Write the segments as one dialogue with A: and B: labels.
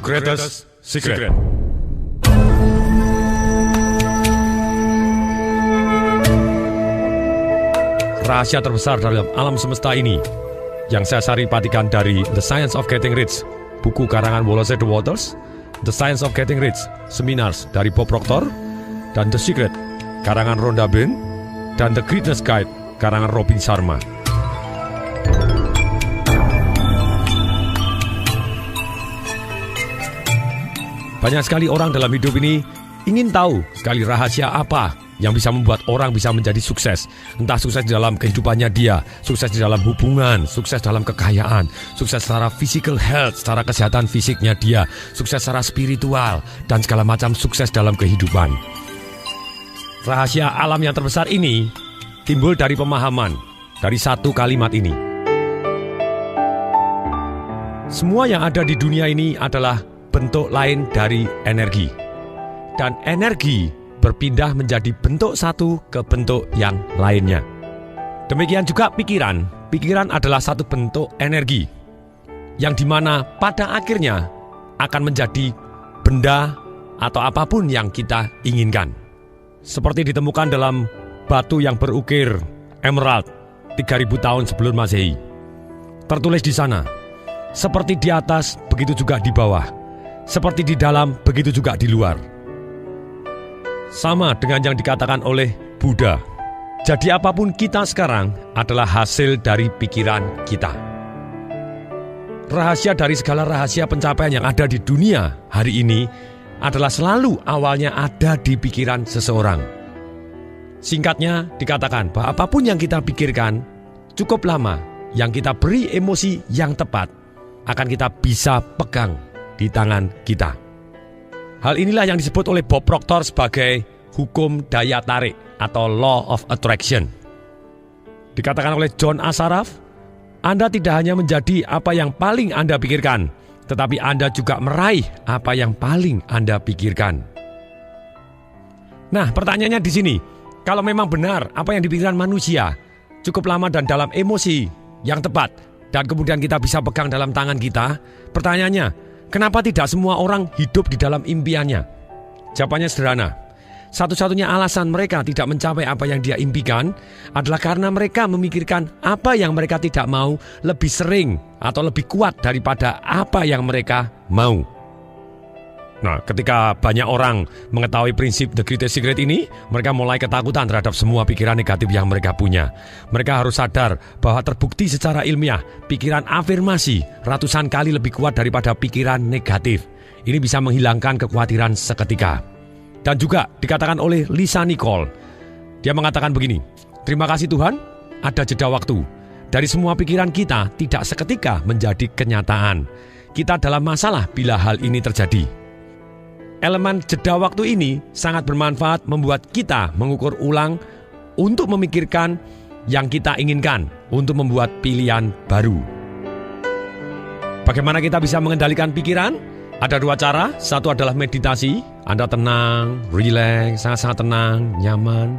A: Greatest Secret. Rahasia terbesar dalam alam semesta ini yang saya sari patikan dari The Science of Getting Rich, buku karangan Wallace de Waters, The Science of Getting Rich, Seminars dari Bob Proctor, dan The Secret, karangan Rhonda Byrne, dan The Greatness Guide, karangan Robin Sharma. Banyak sekali orang dalam hidup ini ingin tahu sekali rahasia apa yang bisa membuat orang bisa menjadi sukses. Entah sukses di dalam kehidupannya dia, sukses di dalam hubungan, sukses dalam kekayaan, sukses secara physical health, secara kesehatan fisiknya dia, sukses secara spiritual, dan segala macam sukses dalam kehidupan. Rahasia alam yang terbesar ini timbul dari pemahaman, dari satu kalimat ini. Semua yang ada di dunia ini adalah bentuk lain dari energi. Dan energi berpindah menjadi bentuk satu ke bentuk yang lainnya. Demikian juga pikiran. Pikiran adalah satu bentuk energi yang dimana pada akhirnya akan menjadi benda atau apapun yang kita inginkan. Seperti ditemukan dalam batu yang berukir emerald 3000 tahun sebelum Masehi. Tertulis di sana, seperti di atas begitu juga di bawah. Seperti di dalam, begitu juga di luar. Sama dengan yang dikatakan oleh Buddha. Jadi apapun kita sekarang adalah hasil dari pikiran kita. Rahasia dari segala rahasia pencapaian yang ada di dunia hari ini adalah selalu awalnya ada di pikiran seseorang. Singkatnya dikatakan bahwa apapun yang kita pikirkan cukup lama, yang kita beri emosi yang tepat, akan kita bisa pegang di tangan kita. Hal inilah yang disebut oleh Bob Proctor sebagai hukum daya tarik atau law of attraction. Dikatakan oleh John Assaraf, Anda tidak hanya menjadi apa yang paling Anda pikirkan, tetapi Anda juga meraih apa yang paling Anda pikirkan. Nah, pertanyaannya di sini, kalau memang benar apa yang dipikirkan manusia cukup lama dan dalam emosi yang tepat, dan kemudian kita bisa pegang dalam tangan kita, pertanyaannya, kenapa tidak semua orang hidup di dalam impiannya? Jawabannya sederhana. Satu-satunya alasan mereka tidak mencapai apa yang dia impikan adalah karena mereka memikirkan apa yang mereka tidak mau lebih sering atau lebih kuat daripada apa yang mereka mau. Nah, ketika banyak orang mengetahui prinsip The Greatest Secret ini, mereka mulai ketakutan terhadap semua pikiran negatif yang mereka punya. Mereka harus sadar bahwa terbukti secara ilmiah, pikiran afirmasi ratusan kali lebih kuat daripada pikiran negatif. Ini bisa menghilangkan kekhawatiran seketika. Dan juga dikatakan oleh Lisa Nicole, dia mengatakan begini, terima kasih Tuhan, ada jeda waktu. Dari semua pikiran kita tidak seketika menjadi kenyataan. Kita dalam masalah bila hal ini terjadi. Elemen jeda waktu ini sangat bermanfaat membuat kita mengukur ulang untuk memikirkan yang kita inginkan, untuk membuat pilihan baru. Bagaimana kita bisa mengendalikan pikiran? Ada dua cara. Satu adalah meditasi. Anda tenang, rileks, sangat-sangat tenang, nyaman.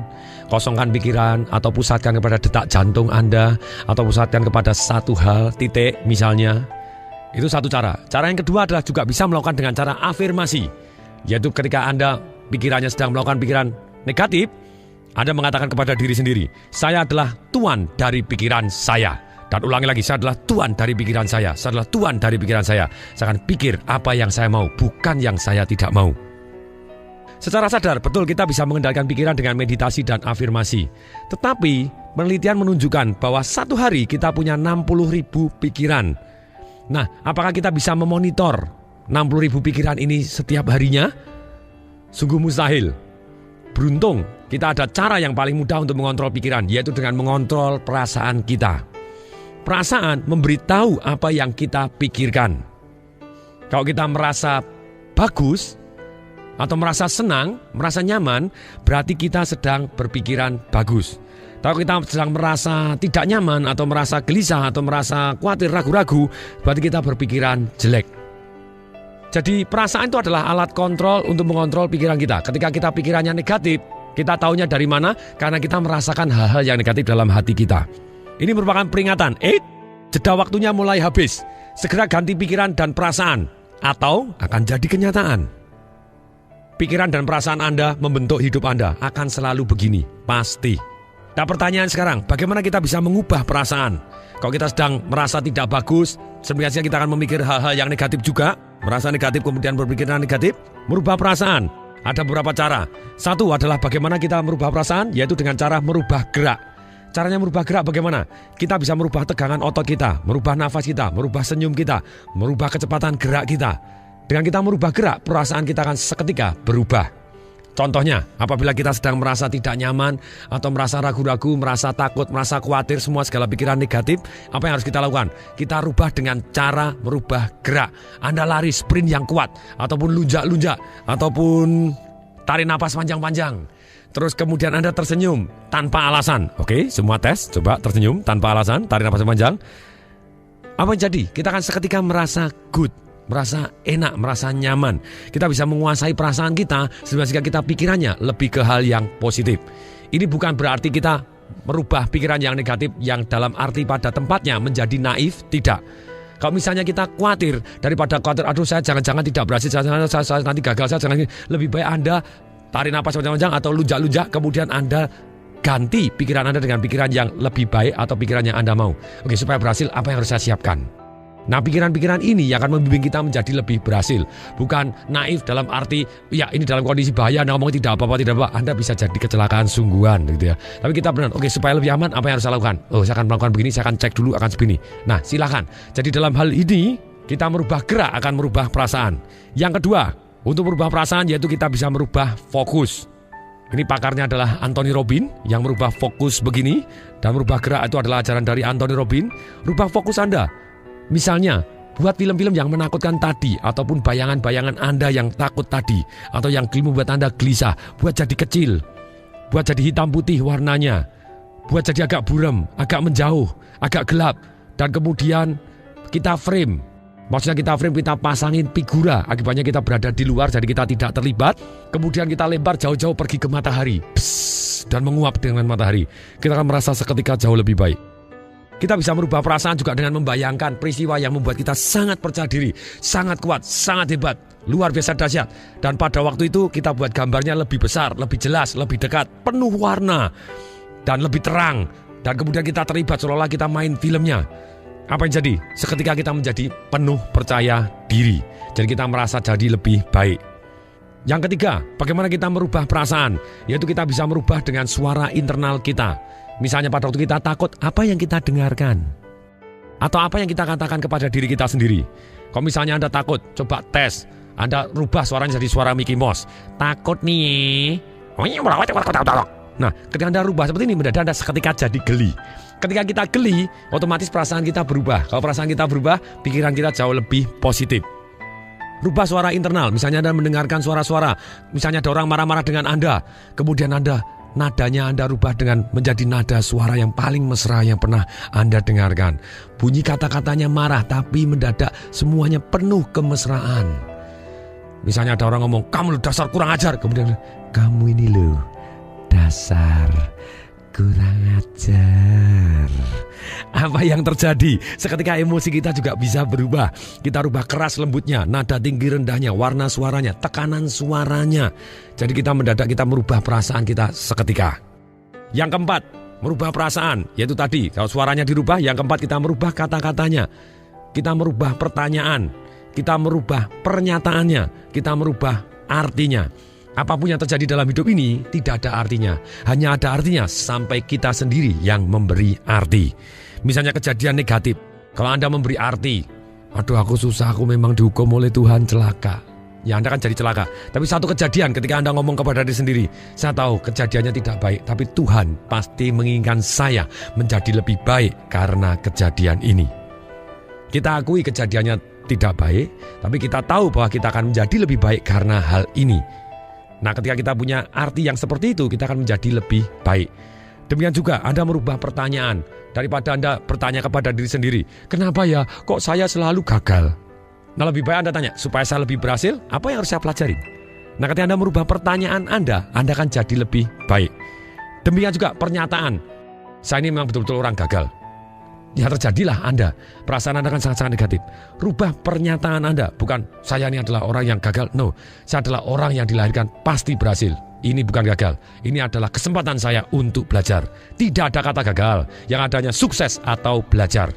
A: Kosongkan pikiran atau pusatkan kepada detak jantung Anda, atau pusatkan kepada satu hal, titik misalnya. Itu satu cara. Cara yang kedua adalah juga bisa melakukan dengan cara afirmasi. Yaitu ketika Anda pikirannya sedang melakukan pikiran negatif, Anda mengatakan kepada diri sendiri, saya adalah tuan dari pikiran saya. Dan ulangi lagi, saya adalah tuan dari pikiran saya. Saya adalah tuan dari pikiran saya. Saya akan pikir apa yang saya mau, bukan yang saya tidak mau. Secara sadar, betul kita bisa mengendalikan pikiran dengan meditasi dan afirmasi. Tetapi penelitian menunjukkan bahwa satu hari kita punya 60.000 pikiran. Nah, apakah kita bisa memonitor 60.000 pikiran ini setiap harinya? Sungguh mustahil. Beruntung kita ada cara yang paling mudah untuk mengontrol pikiran, yaitu dengan mengontrol perasaan kita. Perasaan memberitahu apa yang kita pikirkan. Kalau kita merasa bagus atau merasa senang, merasa nyaman, berarti kita sedang berpikiran bagus. Kalau kita sedang merasa tidak nyaman atau merasa gelisah atau merasa khawatir, ragu-ragu, berarti kita berpikiran jelek. Jadi perasaan itu adalah alat kontrol untuk mengontrol pikiran kita. Ketika kita pikirannya negatif, kita taunya dari mana? Karena kita merasakan hal-hal yang negatif dalam hati kita. Ini merupakan peringatan. Jeda waktunya mulai habis. Segera ganti pikiran dan perasaan. atau akan jadi kenyataan. Pikiran dan perasaan Anda membentuk hidup Anda, akan selalu begini, pasti. Nah, pertanyaan sekarang, bagaimana kita bisa mengubah perasaan? Kalau kita sedang merasa tidak bagus, sebenarnya kita akan memikir hal-hal yang negatif juga. Merasa negatif kemudian berpikiran negatif, merubah perasaan. Ada beberapa cara. Satu adalah bagaimana kita merubah perasaan, yaitu dengan cara merubah gerak. Caranya merubah gerak bagaimana? Kita bisa merubah tegangan otot kita, merubah nafas kita, merubah senyum kita, merubah kecepatan gerak kita. Dengan kita merubah gerak, perasaan kita akan seketika berubah. Contohnya, apabila kita sedang merasa tidak nyaman, atau merasa ragu-ragu, merasa takut, merasa khawatir, semua segala pikiran negatif, apa yang harus kita lakukan? Kita rubah dengan cara merubah gerak. Anda lari sprint yang kuat, ataupun lunjak-lunjak, ataupun tarik napas panjang-panjang. Terus kemudian Anda tersenyum tanpa alasan. Oke, semua tes, coba tersenyum tanpa alasan, tarik napas panjang. Apa yang jadi? Kita akan seketika merasa good, merasa enak, merasa nyaman. Kita bisa menguasai perasaan kita sehingga kita pikirannya lebih ke hal yang positif. Ini bukan berarti kita merubah pikiran yang negatif yang dalam arti pada tempatnya menjadi naif, tidak. Kalau misalnya kita khawatir, daripada khawatir, aduh saya jangan-jangan tidak berhasil, saya nanti gagal, saya jangan, lebih baik Anda tarik napas panjang-panjang atau lunjak-lunjak, kemudian Anda ganti pikiran Anda dengan pikiran yang lebih baik atau pikiran yang Anda mau. Oke, supaya berhasil, apa yang harus saya siapkan? Nah, pikiran-pikiran ini yang akan membimbing kita menjadi lebih berhasil. Bukan naif dalam arti, ya ini dalam kondisi bahaya, Anda ngomong tidak apa-apa, tidak apa, Anda bisa jadi kecelakaan sungguhan gitu ya. Tapi kita benar, oke, supaya lebih aman, apa yang harus saya lakukan? Oh, saya akan melakukan begini, saya akan cek dulu, akan begini. Nah, silakan. Jadi dalam hal ini, kita merubah gerak akan merubah perasaan. Yang kedua, untuk merubah perasaan yaitu kita bisa merubah fokus. Ini pakarnya adalah Anthony Robbins yang merubah fokus begini. Dan merubah gerak itu adalah ajaran dari Anthony Robbins. Rubah fokus Anda. Misalnya, buat film-film yang menakutkan tadi, ataupun bayangan-bayangan Anda yang takut tadi, atau yang membuat Anda gelisah, buat jadi kecil, buat jadi hitam putih warnanya, buat jadi agak buram, agak menjauh, agak gelap, dan kemudian kita frame. Maksudnya kita frame, kita pasangin figura, akibatnya kita berada di luar, jadi kita tidak terlibat. Kemudian kita lempar jauh-jauh pergi ke matahari, dan menguap dengan matahari. Kita akan merasa seketika jauh lebih baik. Kita bisa merubah perasaan juga dengan membayangkan peristiwa yang membuat kita sangat percaya diri, sangat kuat, sangat hebat, luar biasa dahsyat. Dan pada waktu itu kita buat gambarnya lebih besar, lebih jelas, lebih dekat, penuh warna, dan lebih terang. Dan kemudian kita terlibat seolah-olah kita main filmnya. Apa yang jadi? Seketika kita menjadi penuh percaya diri. Jadi kita merasa jadi lebih baik. Yang ketiga, bagaimana kita merubah perasaan? Yaitu kita bisa merubah dengan suara internal kita. Misalnya pada waktu kita takut, apa yang kita dengarkan? Atau apa yang kita katakan kepada diri kita sendiri? Kalau misalnya Anda takut, coba tes. Anda rubah suaranya jadi suara Mickey Mouse. Takut nih. Nah, ketika Anda rubah seperti ini, mendadak Anda seketika jadi geli. Ketika kita geli, otomatis perasaan kita berubah. Kalau perasaan kita berubah, pikiran kita jauh lebih positif. Rubah suara internal. Misalnya Anda mendengarkan suara-suara. Misalnya ada orang marah-marah dengan Anda. Kemudian nadanya Anda rubah dengan menjadi nada suara yang paling mesra yang pernah Anda dengarkan. Bunyi kata-katanya marah, tapi mendadak semuanya penuh kemesraan. Misalnya ada orang ngomong, kamu dasar kurang ajar. Kemudian, kamu ini loh, dasar kurang ajar. Apa yang terjadi? Seketika emosi kita juga bisa berubah. Kita rubah keras lembutnya, nada tinggi rendahnya, warna suaranya, tekanan suaranya. Jadi kita mendadak kita merubah perasaan kita seketika. Yang keempat, merubah perasaan. Yaitu tadi, kalau suaranya dirubah. Yang keempat, kita merubah kata-katanya. Kita merubah pertanyaan. Kita merubah pernyataannya. Kita merubah artinya. Apapun yang terjadi dalam hidup ini tidak ada artinya. Hanya ada artinya sampai kita sendiri yang memberi arti. Misalnya kejadian negatif. Kalau Anda memberi arti, aduh aku susah, aku memang dihukum oleh Tuhan, celaka. Ya Anda kan jadi celaka. Tapi satu kejadian ketika Anda ngomong kepada diri sendiri, saya tahu kejadiannya tidak baik, tapi Tuhan pasti menginginkan saya menjadi lebih baik karena kejadian ini. Kita akui kejadiannya tidak baik, tapi kita tahu bahwa kita akan menjadi lebih baik karena hal ini. Nah, ketika kita punya arti yang seperti itu, kita akan menjadi lebih baik. Demikian juga Anda merubah pertanyaan. Daripada Anda bertanya kepada diri sendiri, kenapa ya kok saya selalu gagal? Nah, lebih baik Anda tanya, supaya saya lebih berhasil, apa yang harus saya pelajari? Nah, ketika Anda merubah pertanyaan Anda akan jadi lebih baik. Demikian juga pernyataan, saya ini memang betul-betul orang gagal. ya terjadilah Anda. Perasaan Anda kan sangat-sangat negatif. Rubah pernyataan Anda. Bukan saya ini adalah orang yang gagal. No, saya adalah orang yang dilahirkan pasti berhasil. Ini bukan gagal. Ini adalah kesempatan saya untuk belajar. Tidak ada kata gagal. Yang adanya sukses atau belajar.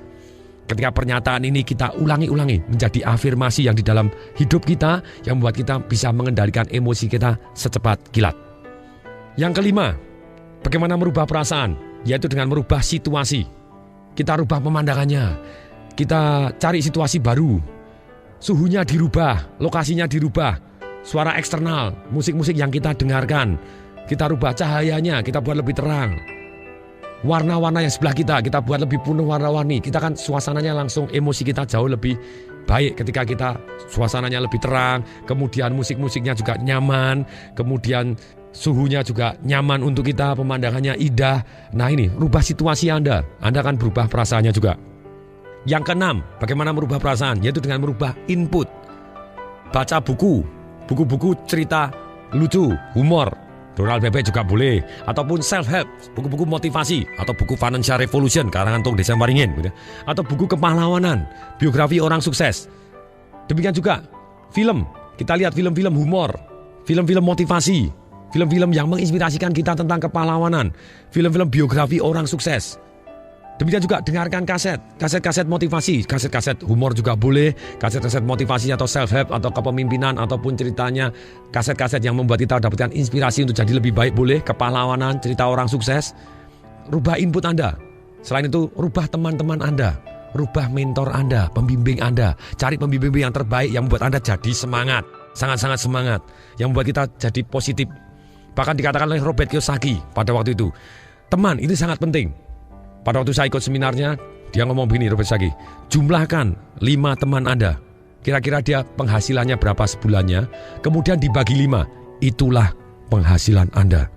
A: Ketika pernyataan ini kita ulangi-ulangi menjadi afirmasi yang di dalam hidup kita yang membuat kita bisa mengendalikan emosi kita secepat kilat. Yang kelima, bagaimana merubah perasaan? Yaitu dengan merubah situasi. Kita rubah pemandangannya. Kita cari situasi baru. Suhunya dirubah, lokasinya dirubah. Suara eksternal, musik-musik yang kita dengarkan. Kita rubah cahayanya, kita buat lebih terang. Warna-warna yang sebelah kita buat lebih penuh warna-warni. Kita kan suasananya langsung, emosi kita jauh lebih baik ketika kita suasananya lebih terang. Kemudian musik-musiknya juga nyaman. Kemudian suhunya juga nyaman untuk kita, pemandangannya indah. Nah ini, rubah situasi Anda akan berubah perasaannya juga. Yang keenam, bagaimana merubah perasaan? Yaitu dengan merubah input. Baca buku-buku cerita lucu, humor. Donald Bebek juga boleh. Ataupun self-help, buku-buku motivasi. Atau buku Financial Revolution, karangan Tung Desem Waringin gitu. Atau buku kepahlawanan, biografi orang sukses. Demikian juga film. Kita lihat film-film humor, film-film motivasi, film-film yang menginspirasikan kita tentang kepahlawanan, film-film biografi orang sukses. Demikian juga dengarkan kaset motivasi, kaset humor juga boleh, kaset motivasi atau self-help atau kepemimpinan ataupun ceritanya, kaset yang membuat kita dapatkan inspirasi untuk jadi lebih baik boleh, kepahlawanan, cerita orang sukses. Rubah input Anda. Selain itu, rubah teman-teman Anda, rubah mentor Anda, pembimbing Anda. Cari pembimbing yang terbaik yang membuat Anda jadi semangat, sangat-sangat semangat, yang membuat kita jadi positif. Bahkan dikatakan oleh Robert Kiyosaki pada waktu itu, teman itu sangat penting. Pada waktu saya ikut seminarnya, dia ngomong begini, Robert Kiyosaki, jumlahkan 5 teman Anda. Kira-kira dia penghasilannya berapa sebulannya, kemudian dibagi 5, itulah penghasilan Anda.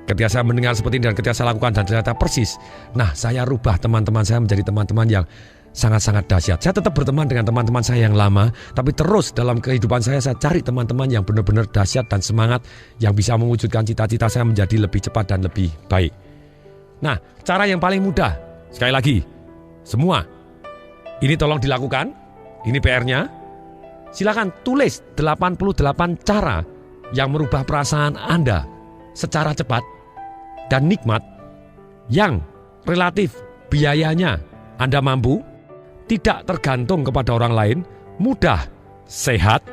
A: Ketika saya mendengar seperti ini dan ketika saya lakukan dan ternyata persis, nah saya rubah teman-teman saya menjadi teman-teman yang sangat-sangat dahsyat. Saya tetap berteman dengan teman-teman saya yang lama, tapi terus dalam kehidupan saya cari teman-teman yang benar-benar dahsyat dan semangat, yang bisa mewujudkan cita-cita saya menjadi lebih cepat dan lebih baik. Nah, cara yang paling mudah, sekali lagi, semua ini tolong dilakukan, ini PR-nya. Silakan tulis 88 cara yang merubah perasaan Anda secara cepat dan nikmat, yang relatif biayanya Anda mampu, tidak tergantung kepada orang lain, mudah, sehat,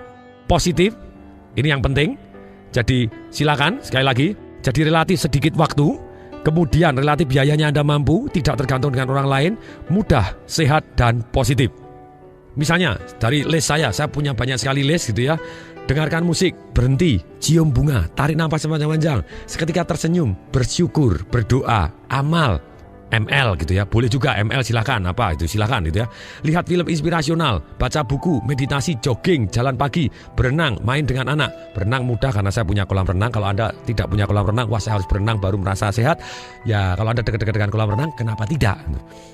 A: positif. Ini yang penting. Jadi silakan, sekali lagi, jadi relatif sedikit waktu. Kemudian relatif biayanya Anda mampu, tidak tergantung dengan orang lain, mudah, sehat, dan positif. Misalnya dari list saya punya banyak sekali list gitu ya. Dengarkan musik, berhenti, cium bunga, tarik nafas sepanjang-panjang, seketika tersenyum, bersyukur, berdoa, amal, ML gitu ya. Boleh juga ML, silakan, apa itu silakan gitu ya. Lihat film inspirasional, baca buku, meditasi, jogging, jalan pagi, berenang, main dengan anak. Berenang mudah karena saya punya kolam renang. Kalau Anda tidak punya kolam renang, wah saya harus berenang baru merasa sehat. Ya kalau Anda dekat-dekat dengan kolam renang, kenapa tidak?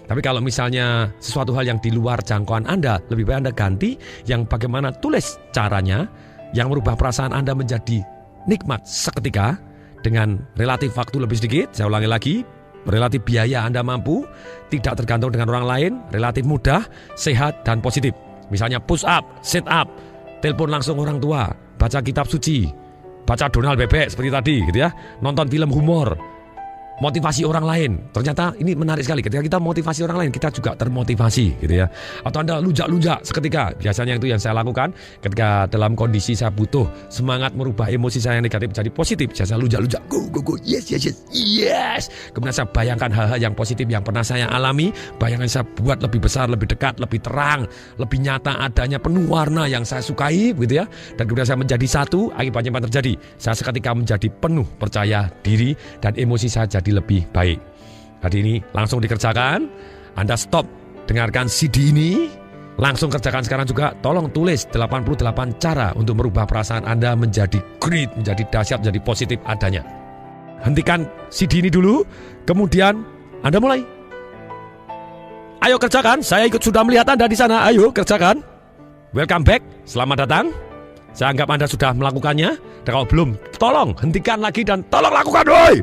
A: Tapi kalau misalnya sesuatu hal yang di luar jangkauan Anda, lebih baik Anda ganti yang bagaimana tulis caranya yang merubah perasaan Anda menjadi nikmat seketika dengan relatif waktu lebih sedikit. Saya ulangi lagi. Relatif biaya Anda mampu, tidak tergantung dengan orang lain, relatif mudah, sehat, dan positif. Misalnya push up, sit up, telepon langsung orang tua, baca kitab suci, baca Donald Bebek seperti tadi gitu ya, nonton film humor, motivasi orang lain. Ternyata ini menarik sekali, ketika kita motivasi orang lain, kita juga termotivasi gitu ya. Atau Anda lunjak-lunjak seketika, biasanya itu yang saya lakukan ketika dalam kondisi saya butuh semangat merubah emosi saya yang negatif menjadi positif. Saya lunjak-lunjak, go, yes. Kemudian saya bayangkan hal-hal yang positif yang pernah saya alami, bayangan saya buat lebih besar, lebih dekat, lebih terang, lebih nyata adanya, penuh warna yang saya sukai gitu ya. Dan kemudian saya menjadi satu, akibatnya apa terjadi? Saya seketika menjadi penuh percaya diri dan emosi saya jadi lebih baik. Hari ini langsung dikerjakan. Anda stop dengarkan CD ini, langsung kerjakan sekarang juga. Tolong tulis 88 cara untuk merubah perasaan Anda menjadi great, menjadi dahsyat, menjadi positif adanya. Hentikan CD ini dulu, kemudian Anda mulai. Ayo kerjakan, saya ikut sudah melihat Anda di sana. Ayo kerjakan. Welcome back, selamat datang. Saya anggap Anda sudah melakukannya. Dan kalau belum, tolong hentikan lagi dan tolong lakukan, woy!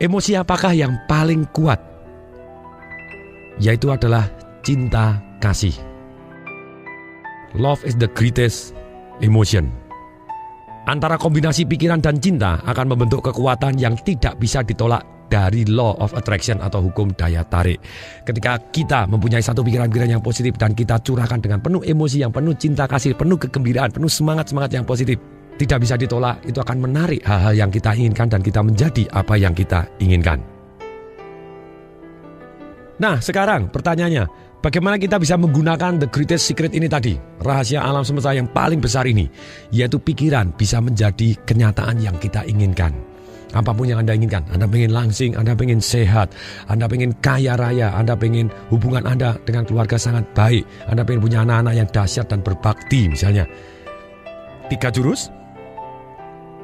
A: Emosi apakah yang paling kuat yaitu adalah cinta kasih. Love is the greatest emotion. Antara kombinasi pikiran dan cinta akan membentuk kekuatan yang tidak bisa ditolak dari law of attraction atau hukum daya tarik. Ketika kita mempunyai satu pikiran-pikiran yang positif dan kita curahkan dengan penuh emosi yang penuh cinta kasih, penuh kegembiraan, penuh semangat-semangat yang positif, tidak bisa ditolak, itu akan menarik hal-hal yang kita inginkan dan kita menjadi apa yang kita inginkan. Nah, sekarang pertanyaannya, bagaimana kita bisa menggunakan the greatest secret ini tadi? Rahasia alam semesta yang paling besar ini, yaitu pikiran bisa menjadi kenyataan yang kita inginkan. Apapun yang Anda inginkan, Anda pengen langsing, Anda pengen sehat, Anda pengen kaya raya, Anda pengen hubungan Anda dengan keluarga sangat baik, Anda pengen punya anak-anak yang dahsyat dan berbakti misalnya. 3 jurus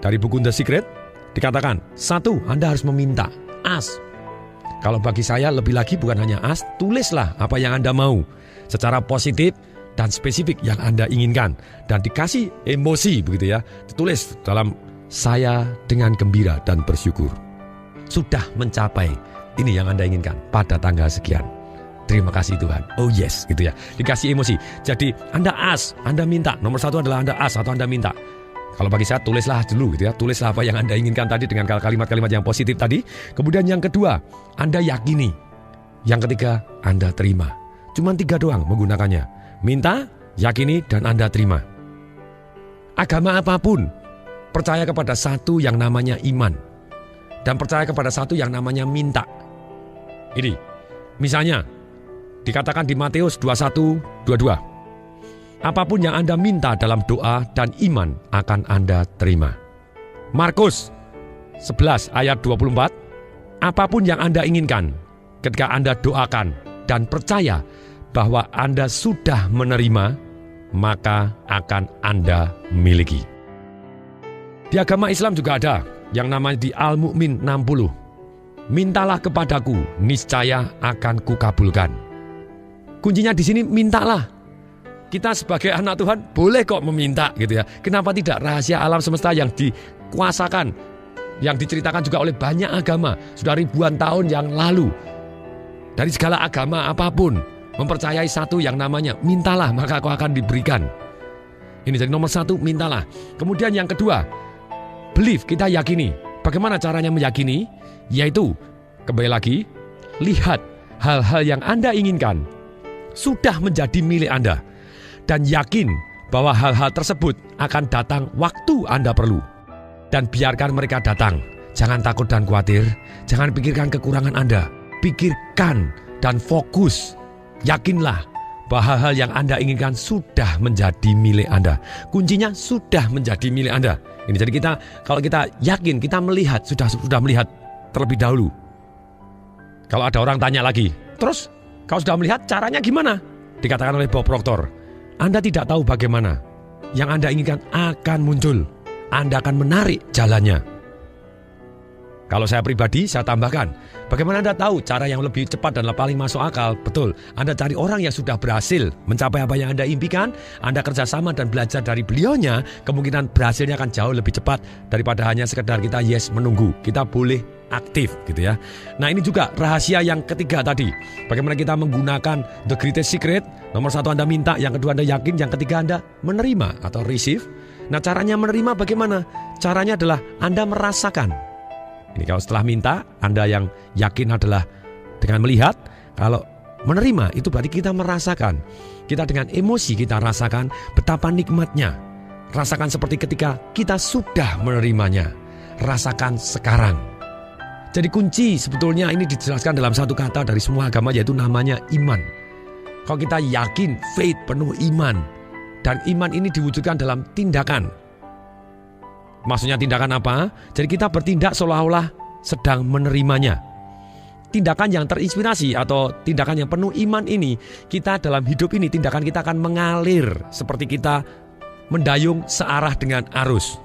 A: dari buku The Secret dikatakan, 1, Anda harus meminta, ask. Kalau bagi saya lebih lagi bukan hanya ask, tulislah apa yang Anda mau secara positif dan spesifik yang Anda inginkan dan dikasih emosi begitu ya. Ditulis dalam saya dengan gembira dan bersyukur sudah mencapai ini yang Anda inginkan pada tanggal sekian. Terima kasih Tuhan. Oh yes gitu ya. Dikasih emosi. Jadi Anda ask, Anda minta. Nomor 1 adalah Anda ask atau Anda minta. Kalau bagi saya tulislah dulu gitu ya. Tulislah apa yang Anda inginkan tadi dengan kalimat-kalimat yang positif tadi. Kemudian yang kedua, Anda yakini. Yang ketiga, Anda terima. Cuman 3 doang menggunakannya. Minta, yakini, dan Anda terima. Agama apapun percaya kepada satu yang namanya iman. Dan percaya kepada satu yang namanya minta. Ini, misalnya dikatakan di Matius 21:22. Apapun yang Anda minta dalam doa dan iman akan Anda terima. Markus 11 ayat 24. Apapun yang Anda inginkan ketika Anda doakan dan percaya bahwa Anda sudah menerima, maka akan Anda miliki. Di agama Islam juga ada yang namanya di Al-Mu'min 60. Mintalah kepadaku, niscaya akan kukabulkan. Kuncinya di sini mintalah. Kita sebagai anak Tuhan boleh kok meminta gitu ya. Kenapa tidak? Rahasia alam semesta yang dikuasakan, yang diceritakan juga oleh banyak agama sudah ribuan tahun yang lalu. Dari segala agama apapun mempercayai satu yang namanya mintalah maka kau akan diberikan. Ini jadi nomor 1, mintalah. Kemudian yang kedua, believe, kita yakini. Bagaimana caranya meyakini? Yaitu kembali lagi, lihat hal-hal yang Anda inginkan sudah menjadi milik Anda. Dan yakin bahwa hal-hal tersebut akan datang waktu Anda perlu. Dan biarkan mereka datang. Jangan takut dan khawatir. Jangan pikirkan kekurangan Anda. Pikirkan dan fokus. Yakinlah bahwa hal-hal yang Anda inginkan sudah menjadi milik Anda. Kuncinya sudah menjadi milik Anda. Ini jadi kalau kita yakin, kita melihat, sudah melihat terlebih dahulu. Kalau ada orang tanya lagi, terus kalau sudah melihat caranya gimana? Dikatakan oleh Bob Proctor, Anda tidak tahu bagaimana. Yang Anda inginkan akan muncul. Anda akan menarik jalannya. Kalau saya pribadi, saya tambahkan, bagaimana Anda tahu cara yang lebih cepat dan paling masuk akal? Betul, Anda cari orang yang sudah berhasil mencapai apa yang Anda impikan. Anda kerjasama dan belajar dari beliaunya, kemungkinan berhasilnya akan jauh lebih cepat daripada hanya sekedar kita menunggu. Kita boleh aktif gitu ya. Nah ini juga rahasia yang ketiga tadi. Bagaimana kita menggunakan the greatest secret. Nomor 1 Anda minta, yang kedua Anda yakin, yang ketiga Anda menerima atau receive. Nah caranya menerima bagaimana? Caranya adalah Anda merasakan. Ini kalau setelah minta, Anda yang yakin adalah dengan melihat. Kalau menerima itu berarti kita merasakan. Kita dengan emosi kita rasakan betapa nikmatnya. Rasakan seperti ketika kita sudah menerimanya. Rasakan sekarang. Jadi kunci sebetulnya ini dijelaskan dalam satu kata dari semua agama, yaitu namanya iman. Kalau kita yakin, faith, penuh iman. Dan iman ini diwujudkan dalam tindakan. Maksudnya tindakan apa? Jadi kita bertindak seolah-olah sedang menerimanya. Tindakan yang terinspirasi atau tindakan yang penuh iman ini, kita dalam hidup ini tindakan kita akan mengalir seperti kita mendayung searah dengan arus.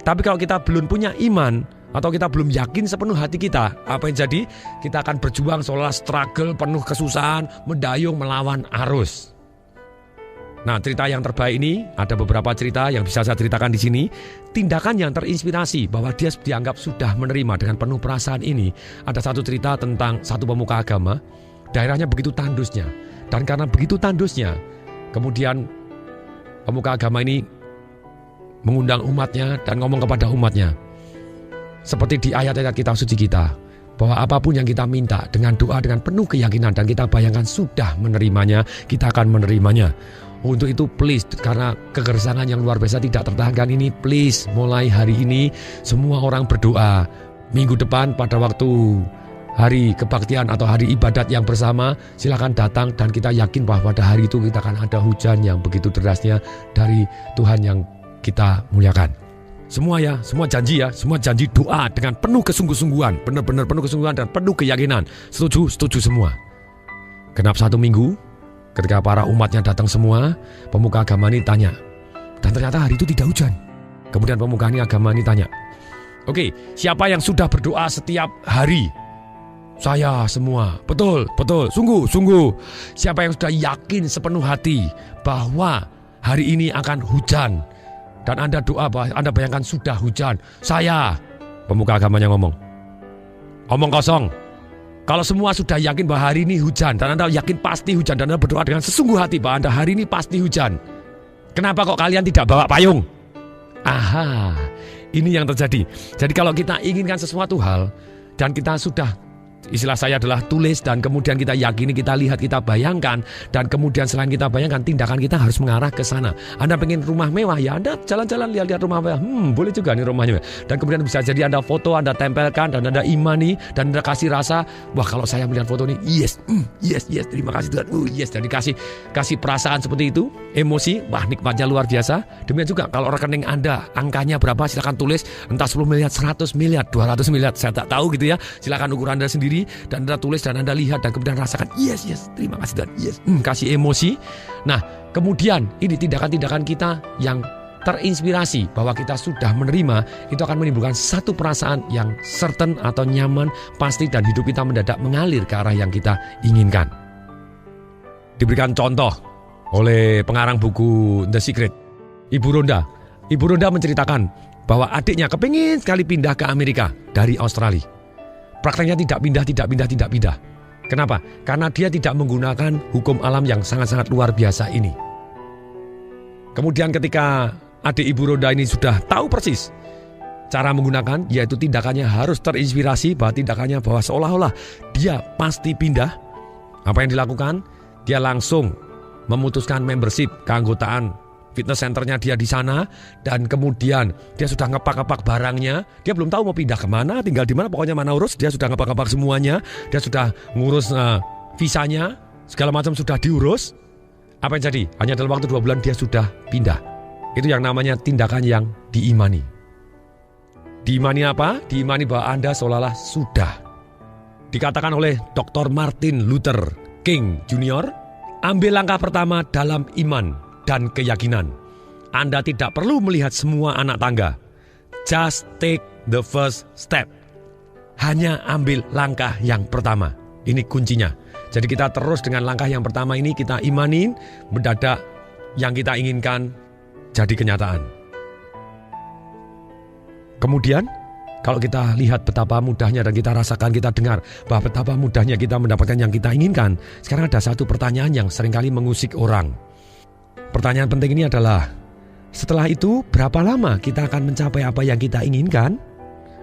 A: Tapi kalau kita belum punya iman atau kita belum yakin sepenuh hati kita, apa yang jadi? Kita akan berjuang seolah struggle, penuh kesusahan, mendayung melawan arus. Nah, cerita yang terbaik ini, ada beberapa cerita yang bisa saya ceritakan di sini. Tindakan yang terinspirasi bahwa dia dianggap sudah menerima dengan penuh perasaan ini. Ada satu cerita tentang satu pemuka agama. daerahnya begitu tandusnya. Dan karena begitu tandusnya, kemudian pemuka agama ini mengundang umatnya dan ngomong kepada umatnya. Seperti di ayat-ayat kitab suci kita, bahwa apapun yang kita minta dengan doa, dengan penuh keyakinan, dan kita bayangkan sudah menerimanya, kita akan menerimanya. Untuk itu please, karena kegersangan yang luar biasa tidak tertahankan ini, please mulai hari ini semua orang berdoa. Minggu depan pada waktu hari kebaktian atau hari ibadat yang bersama, silakan datang dan kita yakin bahwa pada hari itu kita akan ada hujan yang begitu derasnya dari Tuhan yang kita muliakan. Semua ya, semua janji doa dengan penuh kesungguh-sungguhan, benar-benar penuh kesungguhan dan penuh keyakinan. Setuju semua. Genap 1 minggu, ketika para umatnya datang semua, pemuka agama ini tanya. Dan ternyata hari itu tidak hujan. Kemudian pemuka agama ini tanya, oke, siapa yang sudah berdoa setiap hari? Saya semua. Betul, sungguh. Siapa yang sudah yakin sepenuh hati bahwa hari ini akan hujan? Dan Anda doa, Anda bayangkan sudah hujan. Saya. Pemuka agamanya ngomong. Omong kosong. Kalau semua sudah yakin bahwa hari ini hujan, dan Anda yakin pasti hujan, dan Anda berdoa dengan sesungguh hati bahwa Anda hari ini pasti hujan, kenapa kok kalian tidak bawa payung? Aha, ini yang terjadi. Jadi kalau kita inginkan sesuatu hal, dan kita sudah, istilah saya adalah tulis, dan kemudian kita yakini, kita lihat, kita bayangkan, dan kemudian selain kita bayangkan, tindakan kita harus mengarah ke sana. Anda pengen rumah mewah, ya Anda jalan-jalan lihat-lihat rumah mewah. Boleh juga nih rumahnya. Dan kemudian bisa jadi Anda foto, Anda tempelkan, dan Anda imani, dan Anda kasih rasa, wah kalau saya melihat foto ini, yes, terima kasih Tuhan, yes, dan kasih perasaan seperti itu, emosi, wah nikmatnya luar biasa. Demikian juga kalau rekening Anda, angkanya berapa, silakan tulis, entah 10 miliar, 100 miliar, 200 miliar, saya tak tahu gitu ya, silakan ukur Anda sendiri, dan Anda tulis dan Anda lihat dan kemudian rasakan yes, terima kasih Tuhan, yes, kasih emosi. Nah kemudian ini tindakan-tindakan kita yang terinspirasi bahwa kita sudah menerima, itu akan menimbulkan satu perasaan yang certain atau nyaman, pasti, dan hidup kita mendadak mengalir ke arah yang kita inginkan. Diberikan contoh oleh pengarang buku The Secret, Ibu Rhonda menceritakan bahwa adiknya kepingin sekali pindah ke Amerika dari Australia. Prakteknya tidak pindah. Kenapa? Karena dia tidak menggunakan hukum alam yang sangat-sangat luar biasa ini. Kemudian ketika adik Ibu Rhonda ini sudah tahu persis cara menggunakan, yaitu tindakannya harus terinspirasi, bahwa seolah-olah dia pasti pindah. Apa yang dilakukan? Dia langsung memutuskan membership, keanggotaan fitness centernya dia di sana, dan kemudian dia sudah ngepak-ngepak barangnya. Dia belum tahu mau pindah kemana, tinggal di mana, pokoknya mana urus. Dia sudah ngepak-ngepak semuanya. Dia sudah ngurus visanya, segala macam sudah diurus. Apa yang jadi? Hanya dalam waktu 2 bulan dia sudah pindah. Itu yang namanya tindakan yang diimani. Diimani apa? Diimani bahwa Anda seolah-olah sudah. Dikatakan oleh Dr. Martin Luther King Jr., ambil langkah pertama dalam iman dan keyakinan. Anda tidak perlu melihat semua anak tangga. Just take the first step. Hanya ambil langkah yang pertama. Ini kuncinya. Jadi kita terus dengan langkah yang pertama ini, kita imanin, mendadak yang kita inginkan jadi kenyataan. Kemudian kalau kita lihat betapa mudahnya dan kita rasakan, kita dengar bahwa betapa mudahnya kita mendapatkan yang kita inginkan, sekarang ada satu pertanyaan yang seringkali mengusik orang. Pertanyaan penting ini adalah, setelah itu berapa lama kita akan mencapai apa yang kita inginkan?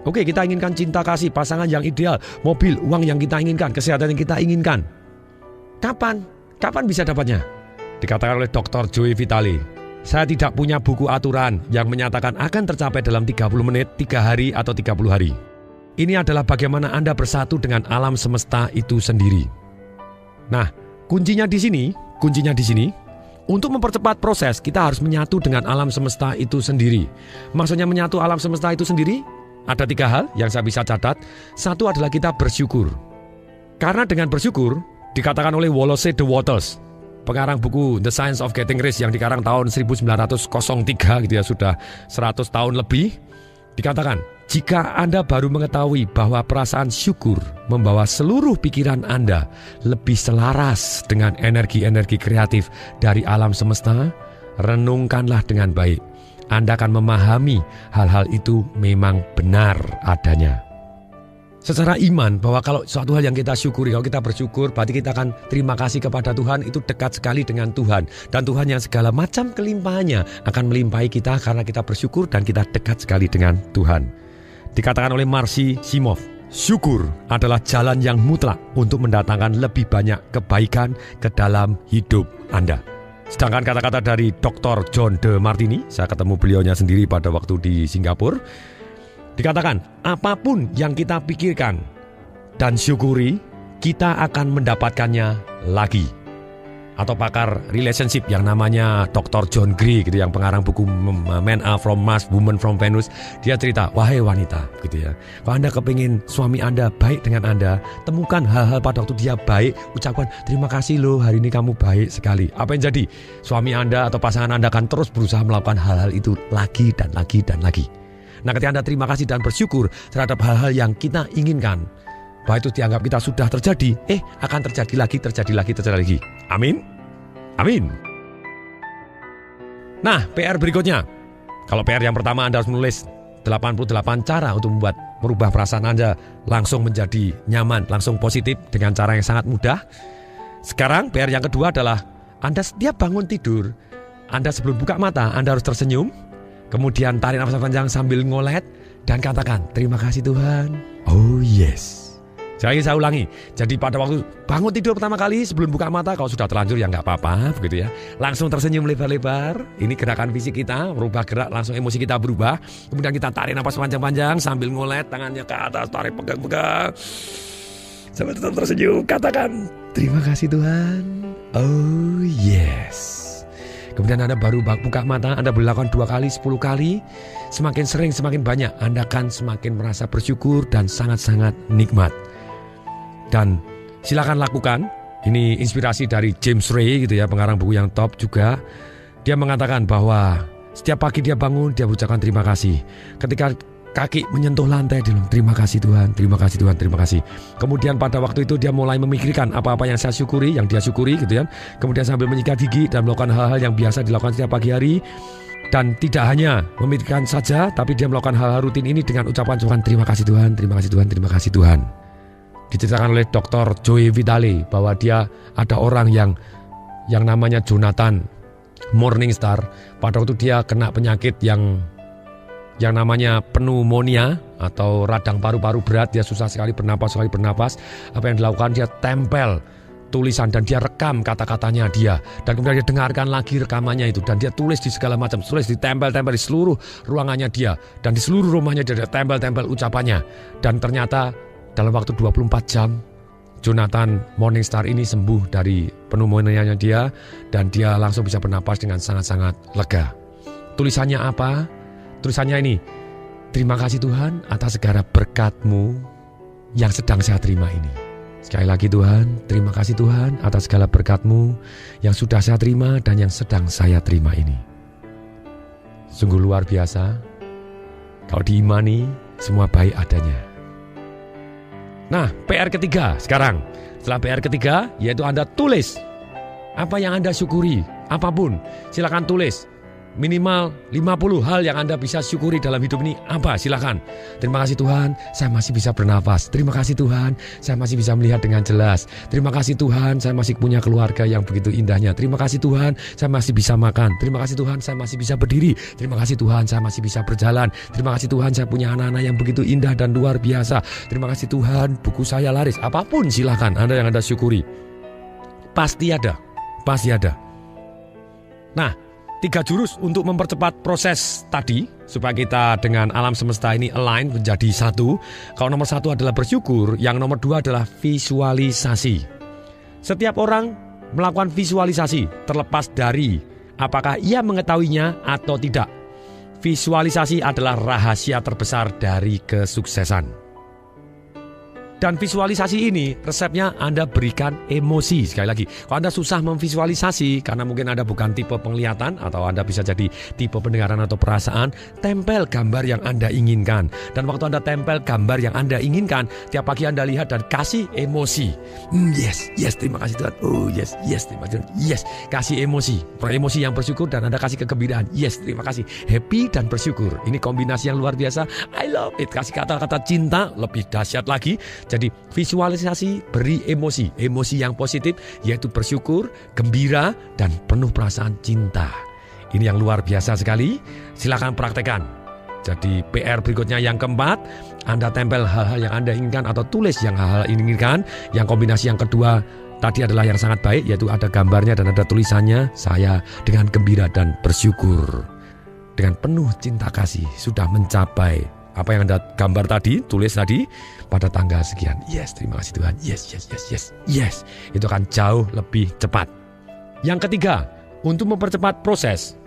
A: Oke, kita inginkan cinta kasih, pasangan yang ideal, mobil, uang yang kita inginkan, kesehatan yang kita inginkan. Kapan? Kapan bisa dapatnya? Dikatakan oleh Dr. Joe Vitale, saya tidak punya buku aturan yang menyatakan akan tercapai dalam 30 menit, 3 hari, atau 30 hari. Ini adalah bagaimana Anda bersatu dengan alam semesta itu sendiri. Nah, kuncinya di sini, untuk mempercepat proses, kita harus menyatu dengan alam semesta itu sendiri. Maksudnya menyatu alam semesta itu sendiri, ada 3 hal yang saya bisa catat. Satu adalah kita bersyukur. Karena dengan bersyukur, dikatakan oleh Wallace de Waters, pengarang buku The Science of Getting Rich yang dikarang tahun 1903 gitu ya, sudah 100 tahun lebih, dikatakan, jika Anda baru mengetahui bahwa perasaan syukur membawa seluruh pikiran Anda lebih selaras dengan energi-energi kreatif dari alam semesta, renungkanlah dengan baik. Anda akan memahami hal-hal itu memang benar adanya. secara iman bahwa kalau suatu hal yang kita syukuri, kalau kita bersyukur, berarti kita akan terima kasih kepada Tuhan, itu dekat sekali dengan Tuhan. Dan Tuhan yang segala macam kelimpahannya akan melimpahi kita karena kita bersyukur dan kita dekat sekali dengan Tuhan. Dikatakan oleh Marcy Simov, syukur adalah jalan yang mutlak untuk mendatangkan lebih banyak kebaikan ke dalam hidup Anda. Sedangkan kata-kata dari Dr. John DeMartini, saya ketemu beliaunya sendiri pada waktu di Singapura, dikatakan, apapun yang kita pikirkan dan syukuri, kita akan mendapatkannya lagi. Atau pakar relationship yang namanya Dr. John Gray gitu, yang pengarang buku Men Are From Mars, Women From Venus, dia cerita, wahai wanita gitu ya, kalau Anda kepingin suami Anda baik dengan Anda, temukan hal-hal pada waktu dia baik, ucapkan terima kasih loh, hari ini kamu baik sekali. Apa yang jadi? Suami Anda atau pasangan Anda akan terus berusaha melakukan hal-hal itu lagi dan lagi dan lagi. Nah, ketika Anda terima kasih dan bersyukur terhadap hal-hal yang kita inginkan, bahwa itu dianggap kita sudah terjadi, akan terjadi lagi. Amin. Amin. Nah, PR berikutnya. Kalau PR yang pertama, Anda harus menulis 88 cara untuk merubah perasaan Anda langsung menjadi nyaman, langsung positif dengan cara yang sangat mudah. Sekarang PR yang kedua adalah Anda setiap bangun tidur, Anda sebelum buka mata, Anda harus tersenyum, kemudian tarik nafas panjang sambil ngolet dan katakan, terima kasih Tuhan. Oh yes. Saya ulangi, jadi pada waktu bangun tidur pertama kali sebelum buka mata, kalau sudah terlanjur ya nggak apa-apa begitu ya. Langsung tersenyum lebar-lebar, ini gerakan fisik kita, merubah gerak, langsung emosi kita berubah. Kemudian kita tarik nafas panjang-panjang sambil ngolet, tangannya ke atas, tarik pegang-pegang. Sambil tetap tersenyum, katakan, terima kasih Tuhan. Oh yes. Kemudian Anda baru buka mata, Anda berlakukan 2 kali, 10 kali. Semakin sering, semakin banyak, Anda akan semakin merasa bersyukur dan sangat-sangat nikmat. Dan silakan lakukan. Ini inspirasi dari James Ray gitu ya, pengarang buku yang top juga. Dia mengatakan bahwa setiap pagi dia bangun, dia ucapkan terima kasih. Ketika kaki menyentuh lantai, dia bilang terima kasih Tuhan, terima kasih Tuhan, terima kasih. Kemudian pada waktu itu dia mulai memikirkan apa-apa yang saya syukuri, yang dia syukuri gitu ya. Kemudian sambil menyikat gigi dan melakukan hal-hal yang biasa dilakukan setiap pagi hari. Dan tidak hanya memikirkan saja, tapi dia melakukan hal-hal rutin ini dengan ucapan terima kasih Tuhan, terima kasih Tuhan, terima kasih Tuhan. Diceritakan oleh Dr. Joy Vitale bahwa dia ada orang yang namanya Jonathan Morningstar. Pada waktu dia kena penyakit yang namanya pneumonia atau radang paru-paru berat, dia susah sekali bernapas. Apa yang dilakukan, dia tempel tulisan dan dia rekam kata-katanya dia, dan kemudian dia dengarkan lagi rekamannya itu, dan dia tulis di segala macam, tulis ditempel-tempel di seluruh ruangannya dia, dan di seluruh rumahnya dia tempel-tempel ucapannya. Dan ternyata dalam waktu 24 jam Jonathan Morningstar ini sembuh dari pneumonia dia, dan dia langsung bisa bernapas dengan sangat-sangat lega. Tulisannya apa? Tulisannya ini, terima kasih Tuhan atas segala berkat-Mu yang sedang saya terima ini. Sekali lagi Tuhan, terima kasih Tuhan atas segala berkat-Mu yang sudah saya terima dan yang sedang saya terima ini. Sungguh luar biasa. Kalau diimani, semua baik adanya. Nah, PR ketiga sekarang. Setelah PR ketiga, yaitu Anda tulis apa yang Anda syukuri, apapun. Silakan tulis. Minimal 50 hal yang Anda bisa syukuri dalam hidup ini apa? Silakan. Terima kasih Tuhan, saya masih bisa bernafas. Terima kasih Tuhan, saya masih bisa melihat dengan jelas. Terima kasih Tuhan, saya masih punya keluarga yang begitu indahnya. Terima kasih Tuhan, saya masih bisa makan. Terima kasih Tuhan, saya masih bisa berdiri. Terima kasih Tuhan, saya masih bisa berjalan. Terima kasih Tuhan, saya punya anak-anak yang begitu indah dan luar biasa. Terima kasih Tuhan, buku saya laris. Apapun silakan Anda yang Anda syukuri. Pasti ada. Nah, 3 jurus untuk mempercepat proses tadi supaya kita dengan alam semesta ini align menjadi satu. Kalau nomor 1 adalah bersyukur, yang nomor 2 adalah visualisasi. Setiap orang melakukan visualisasi terlepas dari apakah ia mengetahuinya atau tidak. Visualisasi adalah rahasia terbesar dari kesuksesan. Dan visualisasi ini resepnya Anda berikan emosi. Sekali lagi, kalau Anda susah memvisualisasi karena mungkin Anda bukan tipe penglihatan atau Anda bisa jadi tipe pendengaran atau perasaan, tempel gambar yang Anda inginkan. Dan waktu Anda tempel gambar yang Anda inginkan, tiap pagi Anda lihat dan kasih emosi. Yes, terima kasih Tuhan. Oh yes, terima kasih Tuhan. Yes, kasih emosi. Emosi yang bersyukur dan Anda kasih kegembiraan. Yes, terima kasih. Happy dan bersyukur. Ini kombinasi yang luar biasa. I love it. Kasih kata-kata cinta, lebih dahsyat lagi. Jadi visualisasi, beri emosi yang positif, yaitu bersyukur, gembira, dan penuh perasaan cinta. Ini yang luar biasa sekali. Silakan praktekkan. Jadi PR berikutnya yang keempat, Anda tempel hal-hal yang Anda inginkan atau tulis yang hal-hal inginkan. Yang kombinasi yang kedua tadi adalah yang sangat baik, yaitu ada gambarnya dan ada tulisannya. Saya dengan gembira dan bersyukur, dengan penuh cinta kasih sudah mencapai apa yang Anda gambar tadi, tulis tadi pada tanggal sekian. Yes, terima kasih Tuhan. Yes. Itu akan jauh lebih cepat. Yang ketiga, untuk mempercepat proses,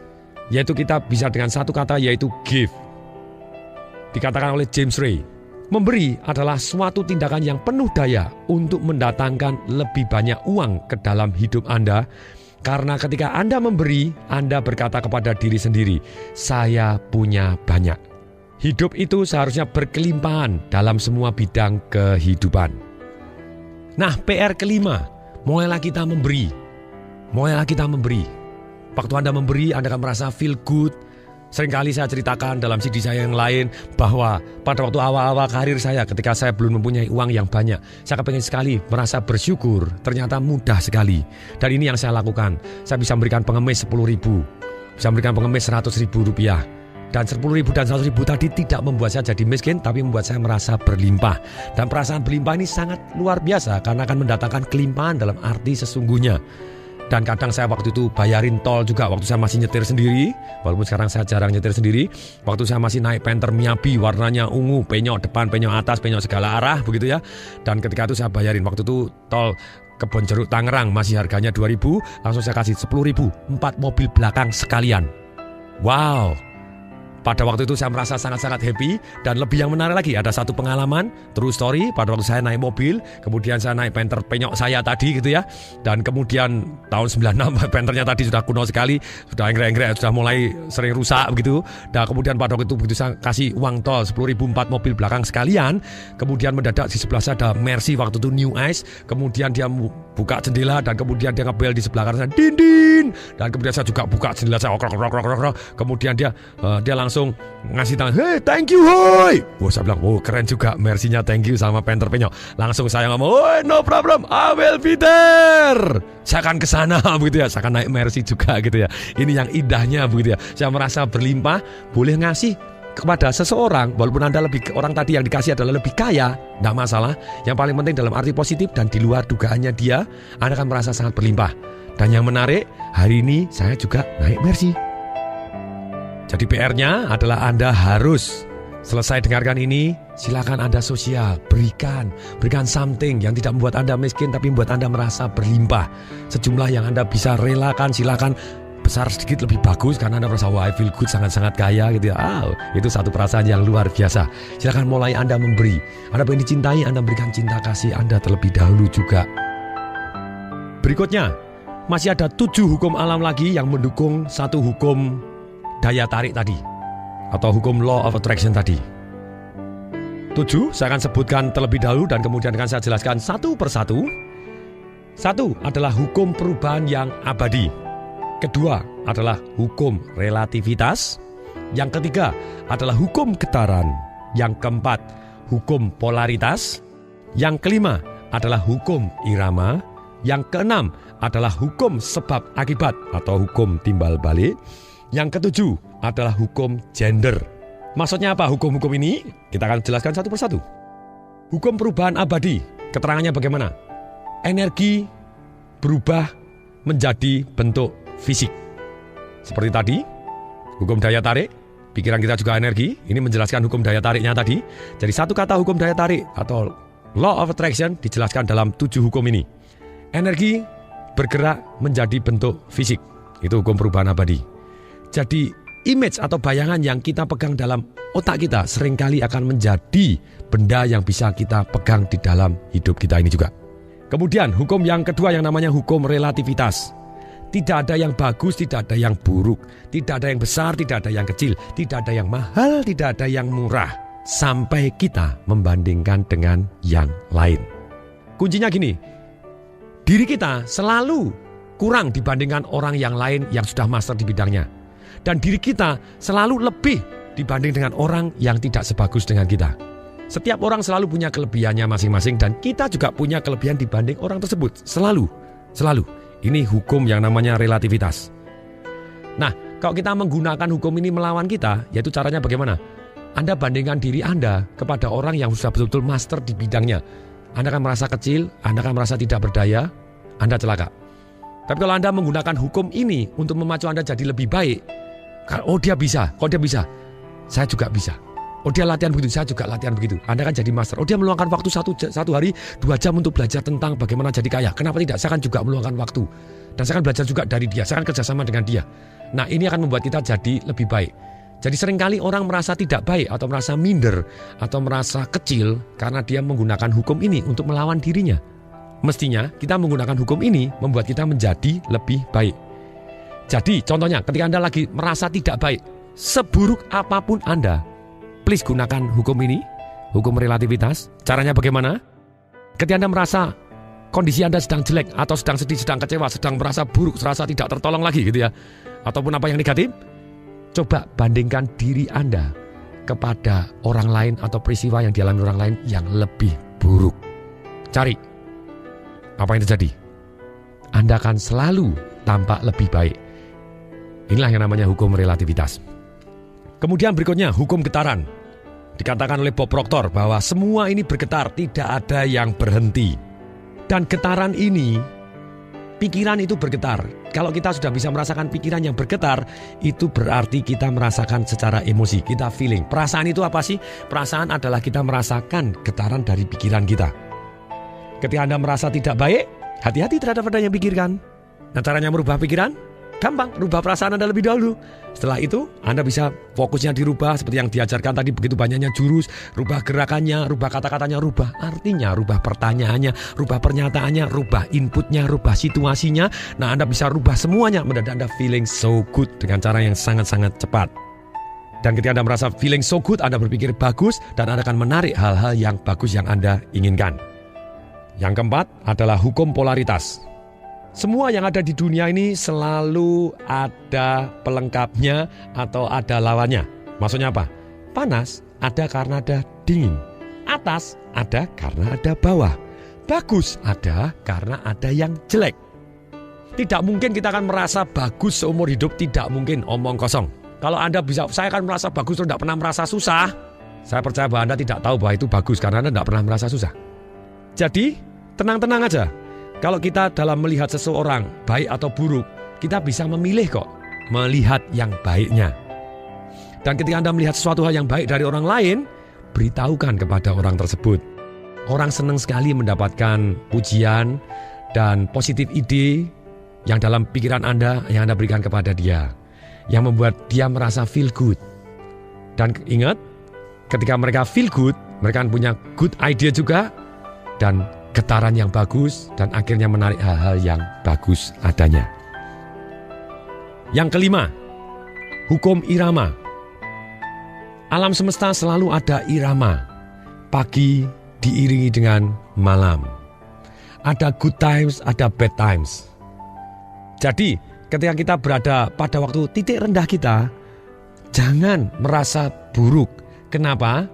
A: yaitu kita bisa dengan satu kata, yaitu give. Dikatakan oleh James Ray, memberi adalah suatu tindakan yang penuh daya untuk mendatangkan lebih banyak uang ke dalam hidup Anda. Karena ketika Anda memberi, Anda berkata kepada diri sendiri, saya punya banyak. Hidup itu seharusnya berkelimpahan dalam semua bidang kehidupan. Nah, PR kelima, mulailah kita memberi. Waktu Anda memberi, Anda akan merasa feel good. Seringkali saya ceritakan dalam CD saya yang lain bahwa pada waktu awal-awal karir saya, ketika saya belum mempunyai uang yang banyak, saya kepengen sekali merasa bersyukur. Ternyata mudah sekali. Dan ini yang saya lakukan. Saya bisa memberikan pengemis 10.000, bisa memberikan pengemis 100.000 rupiah. Dan 10.000 dan 100.000 tadi tidak membuat saya jadi miskin, tapi membuat saya merasa berlimpah. Dan perasaan berlimpah ini sangat luar biasa karena akan mendatangkan kelimpahan dalam arti sesungguhnya. Dan kadang saya waktu itu bayarin tol juga waktu saya masih nyetir sendiri. Walaupun sekarang saya jarang nyetir sendiri. Waktu saya masih naik Panther Miyabi, warnanya ungu, penyok depan, penyok atas, penyok segala arah begitu ya. Dan ketika itu saya bayarin, waktu itu tol Kebon Jeruk Tangerang masih harganya 2.000, langsung saya kasih 10.000, 4 mobil belakang sekalian. Wow. Pada waktu itu saya merasa sangat-sangat happy. Dan lebih yang menarik lagi, ada satu pengalaman true story. Pada waktu saya naik mobil, kemudian saya naik Panther penyok saya tadi gitu ya. Dan kemudian tahun 96 Panthernya tadi sudah kuno sekali, sudah enggrek-enggrek, sudah mulai sering rusak begitu. Dan kemudian pada waktu itu begitu saya kasih uang tol 10.000, 4 mobil belakang sekalian. Kemudian mendadak di sebelah saya ada Mercy, waktu itu New Ice. Kemudian dia buka jendela dan kemudian dia ngebel di sebelah kanan saya, din. Dan kemudian saya juga buka jendela saya, kemudian dia langsung ngasih tangan, hey thank you hoy. Wah, saya bilang, oh keren juga, Mercy-nya thank you sama Panther penyok. Langsung saya ngomong, oh no problem, I will be there. Saya akan kesana begitu ya, saya akan naik Mercy juga gitu ya. Ini yang indahnya begitu ya. Saya merasa berlimpah, boleh ngasih kepada seseorang, walaupun Anda orang tadi yang dikasih adalah lebih kaya, tidak masalah. Yang paling penting dalam arti positif dan di luar dugaannya dia, Anda akan merasa sangat berlimpah. Dan yang menarik, hari ini saya juga naik Mercy. Jadi PR-nya adalah Anda harus selesai dengarkan ini, silakan Anda sosial, berikan something yang tidak membuat Anda miskin tapi membuat Anda merasa berlimpah. Sejumlah yang Anda bisa relakan, silakan. Besar sedikit lebih bagus karena Anda merasa wah I feel good, sangat-sangat kaya gitu ya. Itu satu perasaan yang luar biasa. Silakan mulai Anda memberi. Anda ingin dicintai, Anda berikan cinta kasih Anda terlebih dahulu juga. Berikutnya, masih ada 7 hukum alam lagi yang mendukung satu hukum daya tarik tadi, atau hukum law of attraction tadi. 7 saya akan sebutkan terlebih dahulu dan kemudian akan saya jelaskan satu persatu. 1 adalah hukum perubahan yang abadi. Kedua adalah hukum relativitas. Yang ketiga adalah hukum getaran. Yang keempat, hukum polaritas. Yang kelima adalah hukum irama. Yang keenam adalah hukum sebab akibat atau hukum timbal balik. Yang ketujuh adalah hukum gender. Maksudnya apa hukum-hukum ini? Kita akan jelaskan satu persatu. Hukum perubahan abadi, keterangannya bagaimana? Energi berubah menjadi bentuk fisik. Seperti tadi, hukum daya tarik, pikiran kita juga energi. Ini menjelaskan hukum daya tariknya tadi. Jadi satu kata hukum daya tarik atau law of attraction dijelaskan dalam 7 hukum ini. Energi bergerak menjadi bentuk fisik. Itu hukum perubahan abadi. Jadi image atau bayangan yang kita pegang dalam otak kita seringkali akan menjadi benda yang bisa kita pegang di dalam hidup kita ini juga. Kemudian hukum yang kedua yang namanya hukum relativitas. Tidak ada yang bagus, tidak ada yang buruk. Tidak ada yang besar, tidak ada yang kecil. Tidak ada yang mahal, tidak ada yang murah. Sampai kita membandingkan dengan yang lain. Kuncinya gini, diri kita selalu kurang dibandingkan orang yang lain yang sudah master di bidangnya. Dan diri kita selalu lebih dibanding dengan orang yang tidak sebagus dengan kita. Setiap orang selalu punya kelebihannya masing-masing dan kita juga punya kelebihan dibanding orang tersebut. Selalu. Ini hukum yang namanya relativitas. Nah, kalau kita menggunakan hukum ini melawan kita, yaitu caranya bagaimana? Anda bandingkan diri Anda kepada orang yang sudah betul-betul master di bidangnya. Anda akan merasa kecil, Anda akan merasa tidak berdaya, Anda celaka. Tapi kalau Anda menggunakan hukum ini untuk memacu Anda jadi lebih baik, oh dia bisa, kok dia bisa, saya juga bisa. Oh dia latihan begitu, saya juga latihan begitu. Anda kan jadi master. Oh dia meluangkan waktu satu hari 2 jam untuk belajar tentang bagaimana jadi kaya. Kenapa tidak? Saya kan juga meluangkan waktu. Dan saya akan belajar juga dari dia. Saya akan kerjasama dengan dia. Nah ini akan membuat kita jadi lebih baik. Jadi seringkali orang merasa tidak baik atau merasa minder atau merasa kecil karena dia menggunakan hukum ini untuk melawan dirinya. Mestinya kita menggunakan hukum ini membuat kita menjadi lebih baik. Jadi contohnya ketika Anda lagi merasa tidak baik, seburuk apapun Anda, please gunakan hukum ini, hukum relativitas. Caranya bagaimana? Ketika Anda merasa kondisi Anda sedang jelek atau sedang sedih, sedang kecewa, sedang merasa buruk, merasa tidak tertolong lagi gitu ya, ataupun apa yang negatif, coba bandingkan diri Anda kepada orang lain atau peristiwa yang dialami orang lain yang lebih buruk. Cari apa yang terjadi. Anda akan selalu tampak lebih baik. Inilah yang namanya hukum relativitas. Kemudian berikutnya hukum getaran. Dikatakan oleh Bob Proctor bahwa semua ini bergetar, tidak ada yang berhenti. Dan getaran ini, pikiran itu bergetar. Kalau kita sudah bisa merasakan pikiran yang bergetar, itu berarti kita merasakan secara emosi, kita feeling. Perasaan itu apa sih? Perasaan adalah kita merasakan getaran dari pikiran kita. Ketika Anda merasa tidak baik, hati-hati terhadap apa yang pikirkan. Nah caranya merubah pikiran? Gampang, rubah perasaan Anda lebih dahulu. Setelah itu, Anda bisa fokusnya dirubah seperti yang diajarkan tadi, begitu banyaknya jurus, rubah gerakannya, rubah kata-katanya, rubah artinya, rubah pertanyaannya, rubah pernyataannya, rubah inputnya, rubah situasinya. Nah, Anda bisa rubah semuanya, mendadak Anda feeling so good dengan cara yang sangat-sangat cepat. Dan ketika Anda merasa feeling so good, Anda berpikir bagus dan Anda akan menarik hal-hal yang bagus yang Anda inginkan. Yang keempat adalah hukum polaritas. Semua yang ada di dunia ini selalu ada pelengkapnya atau ada lawannya. Maksudnya apa? Panas ada karena ada dingin. Atas ada karena ada bawah. Bagus ada karena ada yang jelek. Tidak mungkin kita akan merasa bagus seumur hidup, tidak mungkin, omong kosong. Kalau Anda bisa, saya akan merasa bagus terus tidak pernah merasa susah. Saya percaya bahwa Anda tidak tahu bahwa itu bagus karena Anda tidak pernah merasa susah. Jadi, tenang-tenang aja. Kalau kita dalam melihat seseorang baik atau buruk, kita bisa memilih kok, melihat yang baiknya. Dan ketika Anda melihat sesuatu hal yang baik dari orang lain, beritahukan kepada orang tersebut. Orang senang sekali mendapatkan pujian dan positif ide yang dalam pikiran Anda yang Anda berikan kepada dia, yang membuat dia merasa feel good. Dan ingat, ketika mereka feel good, mereka punya good idea juga dan getaran yang bagus dan akhirnya menarik hal-hal yang bagus adanya. Yang kelima, hukum irama. Alam semesta selalu ada irama. Pagi diiringi dengan malam. Ada good times, ada bad times. Jadi, ketika kita berada pada waktu titik rendah kita, jangan merasa buruk. Kenapa?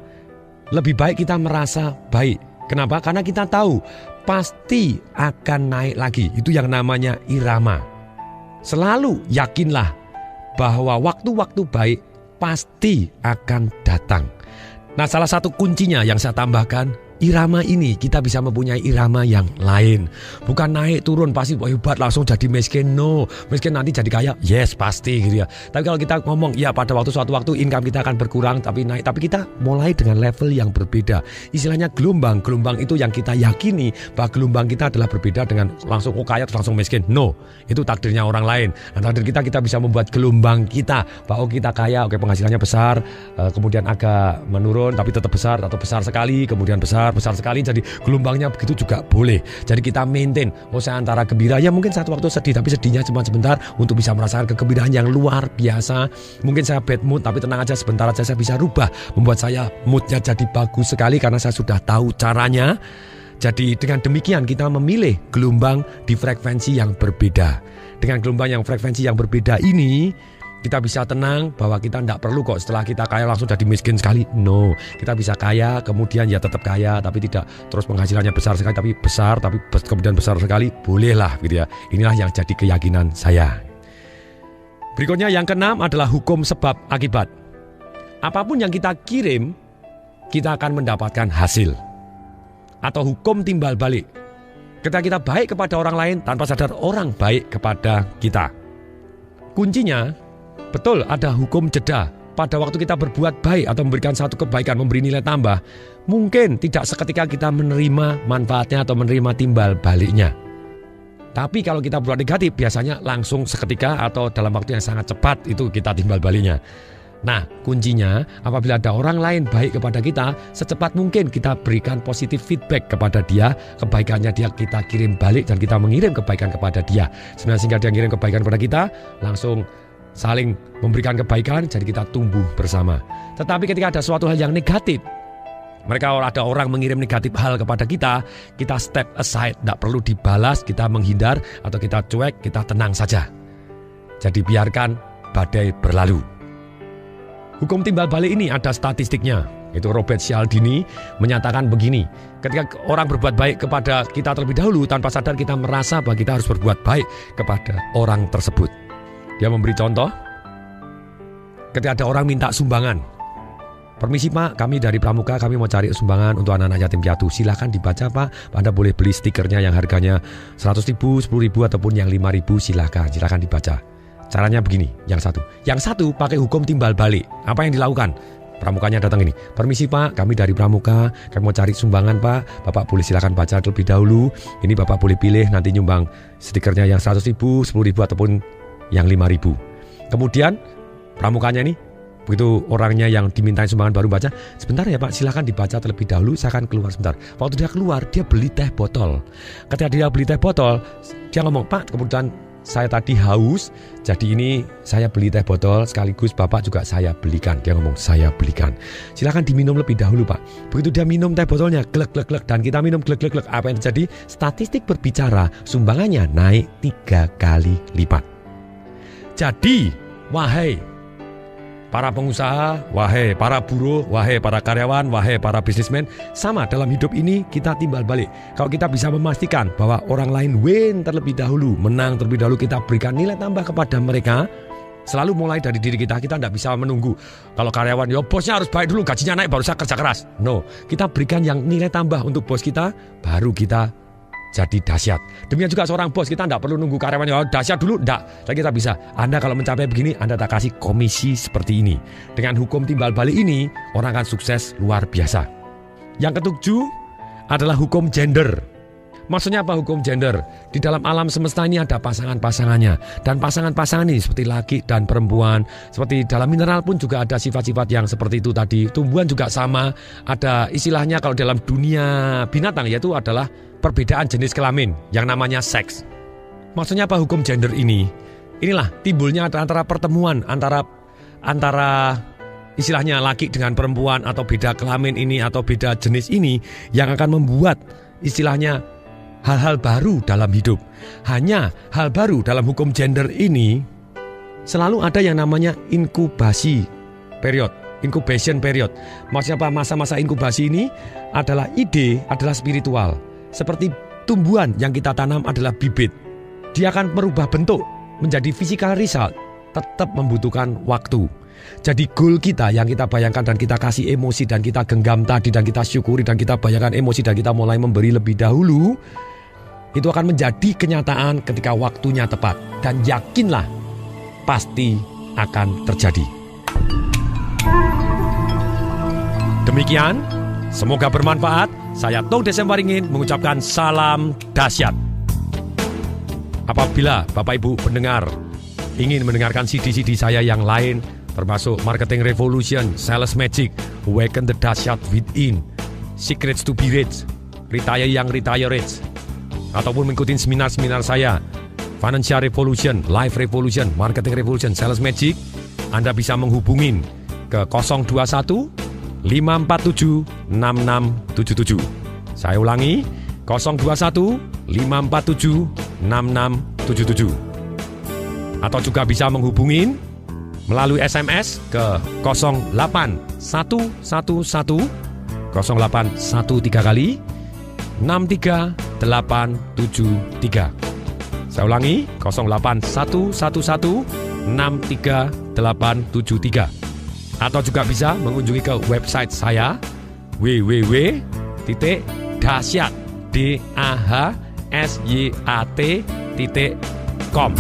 A: Lebih baik kita merasa baik. Kenapa? Karena kita tahu pasti akan naik lagi. Itu yang namanya irama. Selalu yakinlah bahwa waktu-waktu baik pasti akan datang. Nah, salah satu kuncinya yang saya tambahkan, irama ini kita bisa mempunyai irama yang lain. Bukan naik turun pasti hebat langsung jadi miskin. No, miskin nanti jadi kaya. Yes, pasti gitu ya. Tapi kalau kita ngomong ya pada suatu waktu income kita akan berkurang tapi naik. Tapi kita mulai dengan level yang berbeda. Istilahnya gelombang itu yang kita yakini bahwa gelombang kita adalah berbeda dengan langsung kaya terus langsung miskin. No, itu takdirnya orang lain. Nah, takdir kita bisa membuat gelombang kita bahwa kita kaya, oke penghasilannya besar, kemudian agak menurun tapi tetap besar atau besar sekali, kemudian besar sekali, jadi gelombangnya begitu juga boleh. Jadi kita maintain, saya antara gembira, ya mungkin satu waktu sedih, tapi sedihnya cuma sebentar untuk bisa merasakan kegembiraan yang luar biasa. Mungkin saya bad mood, tapi tenang aja, sebentar aja saya bisa rubah, membuat saya moodnya jadi bagus sekali karena saya sudah tahu caranya. Jadi dengan demikian kita memilih gelombang di frekuensi yang berbeda. Dengan gelombang yang frekuensi yang berbeda ini, kita bisa tenang bahwa kita tidak perlu kok setelah kita kaya langsung jadi miskin sekali. No, kita bisa kaya kemudian ya tetap kaya tapi tidak terus penghasilannya besar sekali tapi kemudian besar sekali. Bolehlah gitu ya. Inilah yang jadi keyakinan saya. Berikutnya yang keenam adalah hukum sebab akibat. Apapun yang kita kirim, kita akan mendapatkan hasil. Atau hukum timbal balik. Ketika kita baik kepada orang lain, tanpa sadar orang baik kepada kita. Kuncinya, betul ada hukum jeda. Pada waktu kita berbuat baik atau memberikan satu kebaikan, memberi nilai tambah, mungkin tidak seketika kita menerima manfaatnya atau menerima timbal baliknya. Tapi kalau kita berbuat negatif, biasanya langsung seketika atau dalam waktu yang sangat cepat itu kita timbal baliknya. Nah, kuncinya apabila ada orang lain baik kepada kita, secepat mungkin kita berikan positif feedback kepada dia, kebaikannya dia kita kirim balik dan kita mengirim kebaikan kepada dia. Sebenarnya sehingga dia mengirim kebaikan kepada kita, langsung saling memberikan kebaikan, jadi kita tumbuh bersama. Tetapi ketika ada suatu hal yang negatif, ada orang mengirim negatif hal kepada kita step aside, tidak perlu dibalas, kita menghindar atau kita cuek, kita tenang saja. Jadi biarkan badai berlalu. Hukum timbal balik ini ada statistiknya. Itu Robert Cialdini menyatakan begini. Ketika orang berbuat baik kepada kita terlebih dahulu, tanpa sadar kita merasa bahwa kita harus berbuat baik kepada orang tersebut. Dia memberi contoh. Ketika ada orang minta sumbangan. Permisi Pak, kami dari Pramuka, kami mau cari sumbangan untuk anak-anak yatim piatu. Silahkan dibaca Pak, Anda boleh beli stikernya yang harganya 100.000, 10.000 ataupun yang 5.000, silahkan dibaca. Caranya begini, yang satu pakai hukum timbal balik. Apa yang dilakukan? Pramukanya datang ini, permisi Pak, kami dari Pramuka, kami mau cari sumbangan Pak, Bapak boleh silakan baca terlebih dahulu. Ini Bapak boleh pilih nanti nyumbang stikernya yang 100.000, 10.000 ataupun yang 5.000. Kemudian pramukanya ini, begitu orangnya yang dimintain sumbangan baru baca, sebentar ya Pak, silakan dibaca terlebih dahulu, saya akan keluar sebentar. Waktu dia keluar, dia beli teh botol. Ketika dia beli teh botol, dia ngomong, Pak, kemudian saya tadi haus, jadi ini saya beli teh botol sekaligus Bapak juga saya belikan. Dia ngomong, saya belikan. Silakan diminum lebih dahulu Pak. Begitu dia minum teh botolnya, glek dan kita minum glek. Apa yang terjadi? Statistik berbicara, sumbangannya naik 3 kali lipat. Jadi, wahai para pengusaha, wahai para buruh, wahai para karyawan, wahai para bisnismen, sama dalam hidup ini kita timbal balik. Kalau kita bisa memastikan bahwa orang lain win terlebih dahulu, menang terlebih dahulu, kita berikan nilai tambah kepada mereka. Selalu mulai dari diri kita tidak bisa menunggu. Kalau karyawan, bosnya harus baik dulu, gajinya naik baru saya kerja keras. No, kita berikan yang nilai tambah untuk bos kita, baru kita jadi dahsyat. Demikian juga seorang bos, kita tidak perlu nunggu karyawannya dahsyat dulu, tidak. Tapi kita bisa, Anda kalau mencapai begini, Anda tak kasih komisi seperti ini. Dengan hukum timbal balik ini, orang akan sukses luar biasa. Yang ketujuh adalah hukum gender. Maksudnya apa hukum gender? Di dalam alam semesta ini ada pasangan-pasangannya. Dan pasangan-pasangan ini seperti laki dan perempuan. Seperti dalam mineral pun juga ada sifat-sifat yang seperti itu tadi. Tumbuhan juga sama. Ada istilahnya kalau dalam dunia binatang, yaitu adalah perbedaan jenis kelamin yang namanya seks. Maksudnya apa hukum gender ini? Inilah timbulnya antara pertemuan antara istilahnya laki dengan perempuan atau beda kelamin ini atau beda jenis ini yang akan membuat istilahnya hal-hal baru dalam hidup. Hanya hal baru dalam hukum gender ini selalu ada yang namanya incubation period. Maksudnya apa? Masa-masa inkubasi ini adalah adalah spiritual. Seperti tumbuhan yang kita tanam adalah bibit. Dia akan merubah bentuk menjadi physical result, tetap membutuhkan waktu. Jadi goal kita yang kita bayangkan dan kita kasih emosi dan kita genggam tadi dan kita syukuri dan kita bayangkan emosi dan kita mulai memberi lebih dahulu, itu akan menjadi kenyataan ketika waktunya tepat. Dan yakinlah pasti akan terjadi. Demikian, semoga bermanfaat. Saya Tung Desem Waringin mengucapkan salam dahsyat. Apabila Bapak Ibu pendengar ingin mendengarkan CD-CD saya yang lain, termasuk Marketing Revolution, Sales Magic, Awaken the Dahsyat Within, Secrets to be Rich, Retire Young, Retire Rich, ataupun mengikuti seminar-seminar saya, Financial Revolution, Life Revolution, Marketing Revolution, Sales Magic, Anda bisa menghubungin ke 021 547 6677. Saya ulangi, 021 547 6677. Atau juga bisa menghubungin melalui SMS ke 08111 0813 kali 63873. Saya ulangi, 08111 63873. Atau juga bisa mengunjungi ke website saya www.dahsyat.com.